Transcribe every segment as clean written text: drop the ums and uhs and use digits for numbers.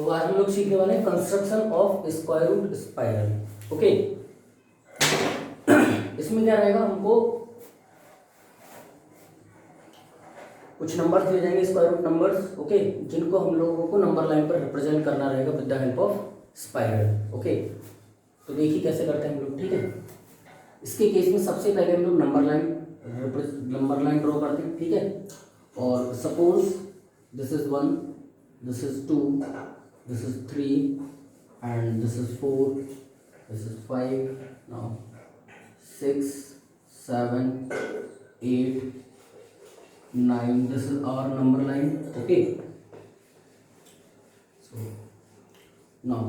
तो आज हम लोग सीखने वाले हैं construction of square root spiral. Okay, इसमें क्या रहेगा, हमको कुछ नंबर्स दिए जाएंगे, स्क्वायर रूट नंबर्स। ओके, जिनको हम लोगों को नंबर लाइन पर रिप्रेजेंट करना रहेगा with the help of spiral. Okay, तो देखिए कैसे करते हैं हम लोग। ठीक है, इसके केस में सबसे पहले हम लोग नंबर लाइन ड्रॉ करते हैं। ठीक है, और suppose this is 1, this is 2, this is 3, and this is 4, this is 5, now 6, 7, 8, 9, this is our number line. Okay, so now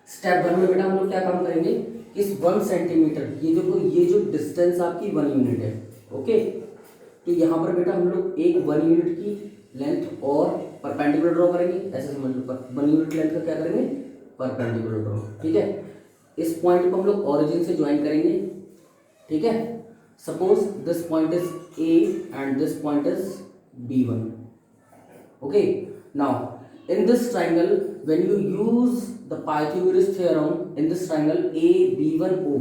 step 1 में बेटा हम लोग क्या काम करेंगे, इस 1 सेंटीमीटर, ये देखो ये जो डिस्टेंस आपकी 1 यूनिट है। ओके, तो यहाँ पर बेटा हम लोग एक 1 यूनिट की लेंथ और परपेंडिकुलर ड्रॉ करेंगे। ऐसे समझ लो, 1 यूनिट लेंथ का क्या करेंगे, परपेंडिकुलर ड्रॉ। ठीक है, इस पॉइंट को हम लोग ओरिजिन से ज्वाइन करेंगे। ठीक है, suppose this point is A and this point is B1। Okay, now in this triangle when you use the Pythagoras theorem in this triangle AB1O,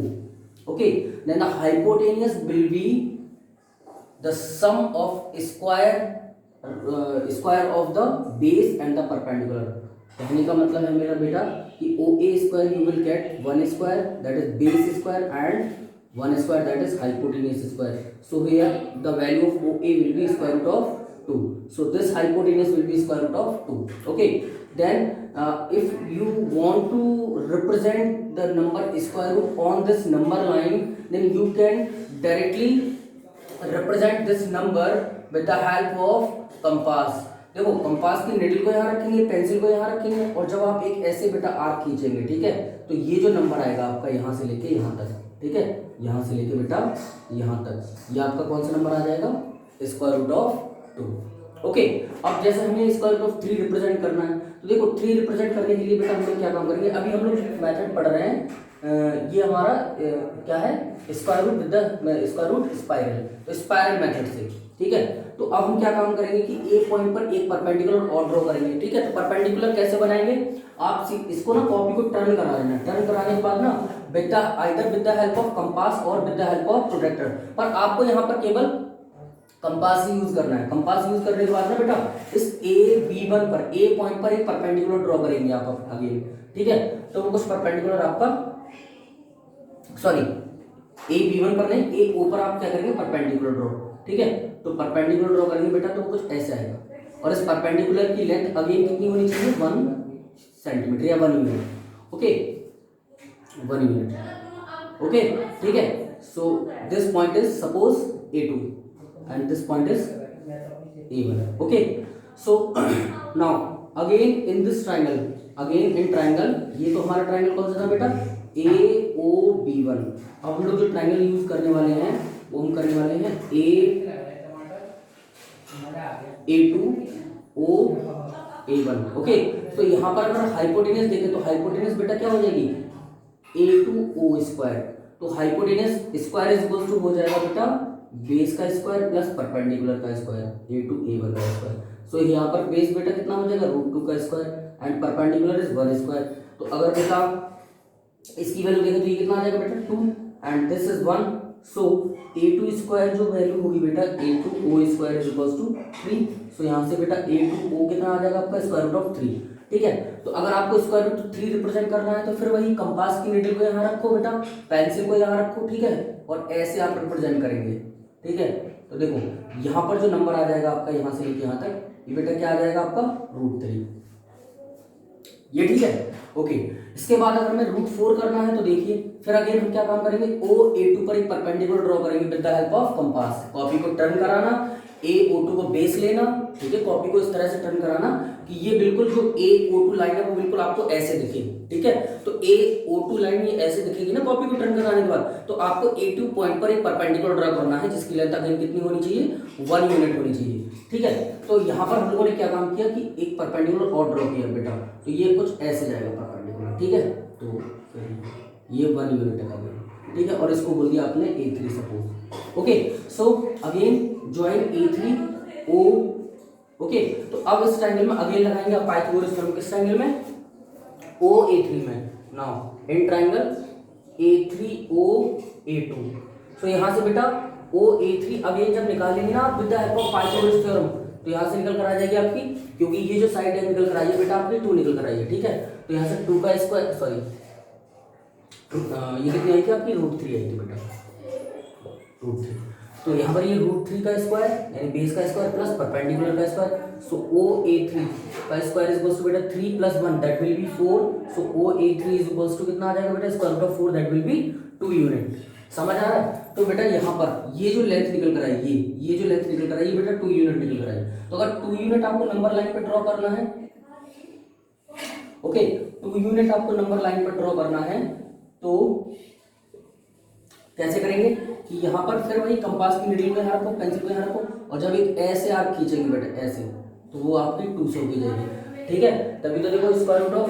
okay, then the hypotenuse will be the sum of square of the base and the perpendicular। कहने का मतलब है मेरा बेटा कि OA square you will get 1 square that is base square and 1 square that is hypotenuse square। So here the value of OA will be square root of 2, so this hypotenuse will be square root of 2। Okay, then if you want to represent the number square root on this number line, then you can directly represent this number with the help of compass. देखो compass की needle को यहाँ रखेंगे, pencil को यहाँ रखेंगे, और जब आप एक ऐसे बेटा आर्क खींचेंगे, ठीक है, तो ये जो नंबर आएगा आपका यहाँ से लेके यहाँ तक, ठीक है, यहाँ से लेके बेटा यहाँ तक, ये आपका कौन सा नंबर आ जाएगा, स्क्वायर रूट ऑफ 2। ओके, अब जैसे हमें स्क्वायर रूट ऑफ 3 रिप्रेजेंट करना है, तो देखो 3 रिप्रेजेंट करने के लिए बेटा हम लोग क्या काम करेंगे, अभी हम लोग मेथड पढ़ रहे हैं, ये हमारा क्या है, square root with the square root spiral, तो स्पाइरल मेथड से। ठीक है, तो अब हम क्या काम करेंगे कि एक पॉइंट पर एक परपेंडिकुलर और ड्रॉ करेंगे। ठीक है, तो परपेंडिकुलर कैसे बनाएंगे, आप इसको ना कॉपी को टर्न करा लेना, टर्न कराने के बाद ना बेटा either with the help of compass और with the help of protractor, पर आपको यहाँ पर केवल कंपास ही यूज करना है। कंपास यूज करने के बाद ना बेटा इस AB1 पर, ए पॉइंट पर एक परपेंडिकुलर ड्रॉ करेंगे आप आगे। ठीक है, तो वो कुछ परपेंडिकुलर आपका, सॉरी AB1 पर नहीं, AO पर आप क्या करेंगे, परपेंडिकुलर ड्रॉ। ठीक है, तो परपेंडिकुलर ड्रॉ करेंगे बेटा तो कुछ ऐसे आएगा, और इस परपेंडिकुलर की लेंथ अगेन कितनी होनी चाहिए, 1 सेंटीमीटर या 1 यूनिट। Okay, 1 unit. ओके, ठीक है, so this point is suppose A2 and this point is A1। okay, so now again in this triangle, again in triangle, ये तो हमारा ट्राइंगल कौन सा था बेटा, AOB1। अब हम लोग जो ट्राइंगल यूज करने वाले हैं वो हम करने वाले हैं A2O ओके, तो यहाँ पर अगर हाइपोटेनस देखें तो हाइपोटेनस बेटा क्या हो जाएगी, A2O स्क्वायर, तो hypotenuse square is equal to हो जाएगा बेटा बेस का स्क्वायर प्लस परपेंडिकुलर का स्क्वायर, A2A1 का स्क्वायर। सो यहाँ पर बेस बेटा कितना हो जाएगा, √2 का square and perpendicular is 1 square. तो अगर बेटा इसकी वैल्यू देखें तो ये कितना आ जाएगा बेटा 2 and this is 1, so A2 square जो वैल्यू होगी बेटा A2O square is equal to 3। So यहाँ से बेटा A2O कितना आ जाएगा आपका, स्क्वायर रूट ऑफ 3। ठीक है, तो अगर आपको स्क्वायर रूट 3 रिप्रेजेंट करना है तो फिर वही कंपास की निडल को यहाँ रखो बेटा, पेंसिल को यहाँ रखो। ठीक है, और ऐसे आप रिप्रेजेंट करेंगे। ठीक है, तो देखो यहाँ पर जो नंबर आ जाएगा आपका यहाँ से लेके यहाँ तक, ये बेटा क्या आ जाएगा आपका √3, ये। ठीक है, ओके, इसके बाद अगर हमें √4 करना है तो देखिए फिर अगेन हम क्या काम करेंगे, OA2 पर एक परपेंडिकुलर ड्रॉ करेंगे with the help of compass. Copy को टर्न कराना, AO2 को बेस लेना, ठीक है, कॉपी को इस तरह से टर्न कराना कि ये बिल्कुल जो AO2 लाइन है वो बिल्कुल आपको ऐसे दिखे। ठीक है, तो AO2 लाइन ये ऐसे दिखेगी ना कॉपी को टर्न कराने के बाद, तो आपको A2 पॉइंट पर एक परपेंडिकुलर ड्रॉ करना है जिसकी लेंथ अगेन कितनी होनी चाहिए, 1 यूनिट होनी चाहिए। ठीक है, तो यहाँ पर हम लोगों ने क्या काम किया कि एक परपेंडिकुलर और ड्रॉ किया बेटा, तो ये कुछ ऐसे जाएगा परपेंडिकुलर। ठीक है, तो ये 1 यूनिट का गया। ठीक है, और इसको बोल दिया आपने A3 suppose. Okay, so again join A3O okay, तो अब इस ट्रायंगल में अगेन लगाएंगे आप पाइथागोरस थ्योरम, किस ट्रायंगल में, OA3 में। नाउ इन ट्रायंगल A3OA2, तो यहाँ से बेटा OA3 अगेन जब निकालेंगे ना आप with the help of Pythagoras theorem, तो यहाँ से निकल कर आ जाएगी आपकी, क्योंकि ये जो साइड है निकल कर आई है बेटा आपकी 2 निकल कर आई है, ठीक है। तो यहाँ से 2 का स्क्वायर, सॉरी ये कितनी आई थी आपकी, √3 आई थी बेटा, √3। तो यहाँ पर ये √3 का स्क्वायर यानी बेस का स्क्वायर प्लस परपेंडिकुलर का स्क्वायर, सो OA3 का स्क्वायर इज इक्वल्स टू बेटा 3 + 1 that will be 4, so OA3 is equals to कितना आ जाएगा बेटा, square root of 4 that will be 2 unit. समझ आ रहा है। तो बेटा यहाँ पर ये जो लेंथ निकल कर आई, ये जो लेंथ निकल कर आई बेटा 2 यूनिट निकल कर आई। तो अगर 2 यूनिट आपको नंबर लाइन पे ड्रॉ करना है, ओके 2 यूनिट आपको नंबर लाइन पर ड्रॉ करना है, तो कैसे करेंगे कि यहाँ पर फिर वही कंपास की नीडल को यहाँ रखो, पेंसिल को यहाँ रखो, और जब एक ऐसे आप खींचेंगे बेटा ऐसे, तो वो आपकी 2 से होगी जाएगी, ठीक है। तभी तो देखो स्क्वायर रूट ऑफ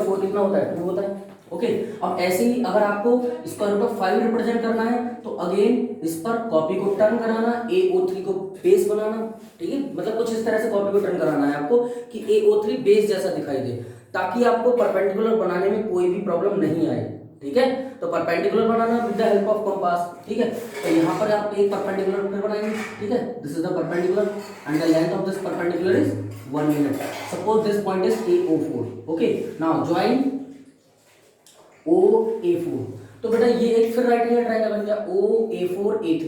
4 कितना होता है, 2 होता है, ओके। अब ऐसे ही अगर आपको स्क्वायर रूट ऑफ 5 रिप्रेजेंट करना है, तो अगेन इस पर कॉपी को टर्न कराना, AO3 को बेस बनाना, ठीक है। मतलब कुछ इस तरह से कॉपी को टर्न कराना है आपको कि AO3 बेस जैसा दिखाई दे, ताकि आपको परपेंडिकुलर बनाने में कोई भी प्रॉब्लम नहीं आए, ठीक है। तो perpendicular banana with the help of compass, ठीक है। तो यहाँ पर आप एक परपेंडिकुलर फिर बनाएंगे, ठीक है। This is the perpendicular and the length of this perpendicular is 1 unit. Suppose this point is AO4, okay. Now join OA4, तो बेटा ये एक फिर राइट हैंड ट्रायंगल बन गया OA4A3,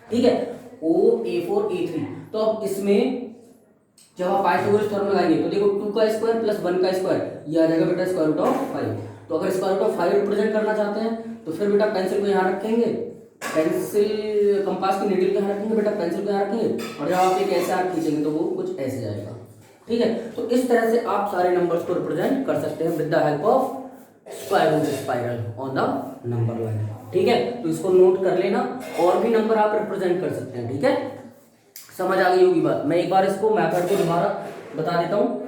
ठीक है, OA4A3। तो अब इसमें जब आप पाइथागोरस थ्योरम लगाएंगे तो देखो 2 का स्क्वायर प्लस 1 का स्क्वायर, ये आ जाएगा बेटा स्क्वायर रूट ऑफ 5। तो अगर स्क्वायर रूट ऑफ 5 रिप्रेजेंट करना चाहते हैं तो फिर बेटा पेंसिल को यहाँ रखेंगे, पेंसिल कंपास की नीडल को यहाँ रखेंगे बेटा, पेंसिल को यहाँ रखेंगे, और जब आप एक ऐसे आर्क खींचेंगे तो वो कुछ ऐसे जाएगा, ठीक है। तो इस तरह से आप सारे नंबर्स को रिप्रेजेंट कर सकते हैं with the help of square root spiral on the number line, ठीक है। तो इसको नोट कर लेना, और भी नंबर आप रिप्रेजेंट कर सकते हैं, ठीक है। समझ आ गई होगी बात। मैं एक बार इसको मेथड को दोबारा बता देता हूँ,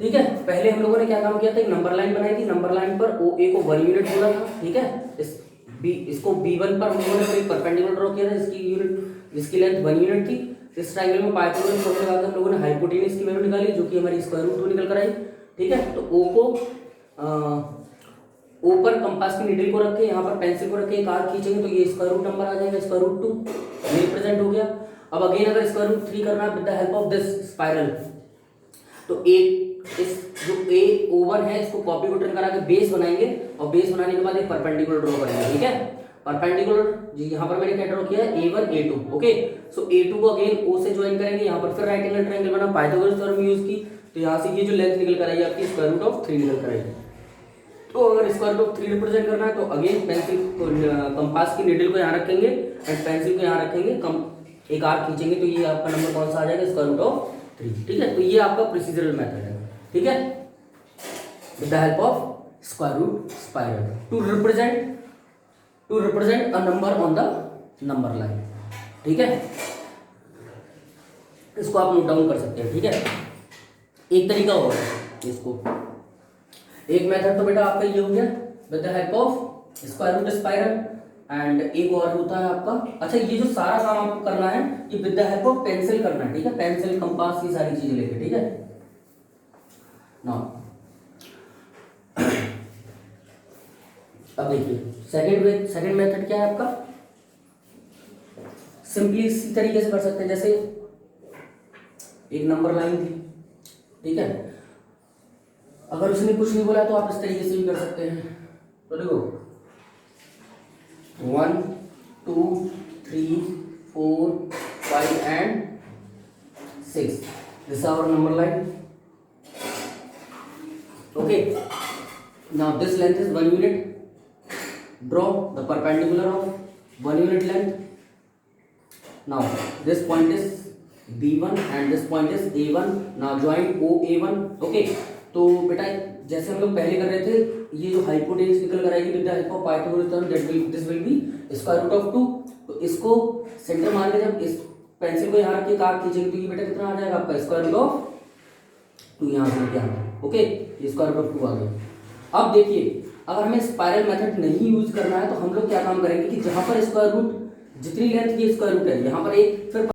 ठीक है। पहले हम लोगों ने क्या काम किया था, एक नंबर लाइन बनाई थी, नंबर लाइन पर OA को 1 यूनिट बोला था, ठीक है। इसको B1 पर हम लोगों ने एक परपेंडिकुलर ड्रॉ किया था जिसकी लेंथ 1 यूनिट थी। इस ट्रायंगल में पाइथागोरस थ्योरम लगा के हम लोगों ने हाइपोटेन्यूज की वैल्यू निकाली, जो कि हमारी स्क्वायर रूट 2 निकल कर आई, ठीक है। तो O पर कंपास की नीडल को रखे, यहाँ पर पेंसिल को रखे, एक आर्क खींचेंगे तो ये स्क्वायर रूट नंबर आ जाएगा, स्क्वायर रूट 2 ये रिप्रेजेंट हो गया। अब अगेन अगर स्क्वायर रूट 3 करना है with the help of this spiral, तो इस जो AO1 है इसको कॉपी को टर्न करा के बेस बनाएंगे, और बेस बनाने के बाद एक परपेंडिकुलर ड्रॉ करेंगे, ठीक है। परपेंडिकुलर जी यहाँ पर मैंने क्या ड्रॉ किया है, A1 A2, ओके। सो A2 को अगेन O से ज्वाइन करेंगे, यहाँ पर फिर राइट एंगल ट्रायंगल बना, पाइथागोरस थ्योरम यूज की, तो यहाँ से ये जो लेंथ निकल कर आई आपकी स्क्वायर रूट ऑफ 3 निकल कर आई। तो अगर स्क्वायर रूट ऑफ 3 रिप्रेजेंट करना है तो अगेन पेंसिल को कंपास की नीडल को यहाँ रखेंगे एंड पेंसिल को यहाँ रखेंगे, एक आर्क खींचेंगे तो ये आपका नंबर कौन सा आ जाएगा, स्क्वायर रूट ऑफ 3, ठीक है। तो ये आपका प्रोसीजरल मेथड है, ठीक है, with the help of square root spiral to represent a number on the number line, ठीक है। इसको आप नोट डाउन कर सकते हैं, ठीक है। एक तरीका और है इसको, एक मेथड तो बेटा आपका ये हो गया with the help of square root spiral, and एक और होता है आपका, अच्छा ये जो सारा काम आपको करना है ये with the help of pencil करना है, ठीक है। पेंसिल कंपास ये सारी चीजें लेके, ठीक है। नाउ अब देखिए सेकंड मेथड क्या है आपका, सिंपली इसी तरीके से कर सकते हैं, जैसे एक नंबर लाइन थी, ठीक है। अगर उसने कुछ नहीं बोला तो आप इस तरीके से भी कर सकते हैं। तो देखो 1 2 3 4 5 and 6, this our number line, okay. Now this length is 1 unit, draw the perpendicular of 1 unit length. Now this point is B1 and this point is A1. Now join OA1, okay. तो बेटा जैसे हम लोग पहले कर रहे थे, ये जो हाइपोटेन्यूज निकल कर आएगी with the help of Pythagoras theorem, this will be square root of 2। तो इसको सेंटर मान के जब इस पेंसिल को यहाँ रख के काट खींचेंगे तो ये बेटा कितना आ जाएगा आपका स्क्वायर रूट ऑफ 2, यहाँ से क्या, ओके, ये स्क्वायर रूट ऑफ 2 आ गया। अब देखिए अगर हमें स्पाइरल मेथड नहीं यूज करना है तो हम लोग क्या काम करेंगे कि जहां पर स्क्वायर रूट जितनी लेंथ की स्क्वायर रूट है यहाँ पर एक फिर